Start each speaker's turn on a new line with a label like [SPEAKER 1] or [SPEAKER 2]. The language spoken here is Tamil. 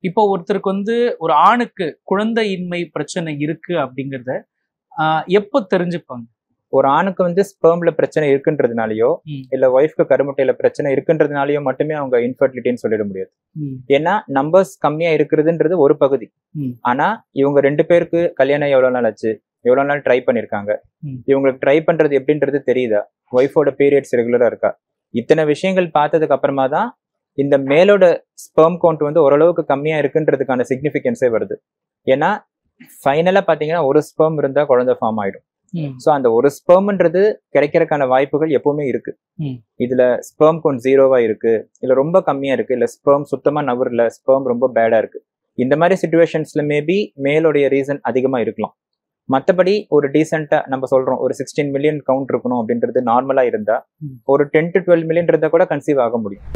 [SPEAKER 1] இப்போ ஒருத்தருக்கு வந்து ஒரு ஆணுக்கு குழந்தையின்மை பிரச்சனை இருக்கு அப்படிங்கறத எப்போ தெரிஞ்சுப்பாங்க?
[SPEAKER 2] ஒரு ஆணுக்கு வந்து ஸ்பெர்ம்ல பிரச்சனை இருக்குன்றதுனாலயோ இல்ல ஒய்ஃப்க்கு கருமுட்டையில பிரச்சனை இருக்குன்றதுனாலயோ மட்டுமே அவங்க இன்ஃபர்டிலிட்டின்னு சொல்லிட முடியாது. ஏன்னா நம்பர்ஸ் கம்மியா இருக்கிறதுன்றது ஒரு பகுதி. ஆனா இவங்க 2 பேருக்கு கல்யாணம் எவ்வளவு நாள் ஆச்சு, எவ்வளவு நாள் ட்ரை பண்ணிருக்காங்க, இவங்களுக்கு ட்ரை பண்றது எப்படின்றது தெரியுதா, ஒய்ஃபோட பீரியட்ஸ் ரெகுலரா இருக்கா, இத்தனை விஷயங்கள் பார்த்ததுக்கு அப்புறமா தான் இந்த மேலோட ஸ்பெர்ம் கவுண்ட் வந்து ஓரளவுக்கு கம்மியா இருக்குன்றதுக்கான சிக்னிஃபிகன்ஸே வருது. ஏன்னா ஃபைனலா பாத்தீங்கன்னா ஒரு ஸ்பெர்ம் இருந்தா குழந்தை ஃபார்ம் ஆயிடும். சோ அந்த ஒரு ஸ்பெர்ம்ன்றது கிடைக்கிறதுக்கான வாய்ப்புகள் எப்பவுமே இருக்கு. இதுல ஸ்பெர்ம் கவுண்ட் 0வா இருக்கு, இல்ல ரொம்ப கம்மியா இருக்கு, இல்ல ஸ்பெர்ம் சுத்தமா நவரல, ஸ்பெர்ம் ரொம்ப பேடா இருக்கு, இந்த மாதிரி சிச்சுவேஷன்ஸ்ல மேபி மேலோடைய ரீசன் அதிகமா இருக்கலாம். மற்றபடி ஒரு டீசெண்டா நம்ம சொல்றோம் ஒரு 16 மில்லியன் கவுண்ட் இருக்கணும் அப்படின்றது நார்மலா இருந்தா ஒரு 10 to 12 மில்லியன் இருந்தா கூட கன்சீவ் ஆக முடியும்.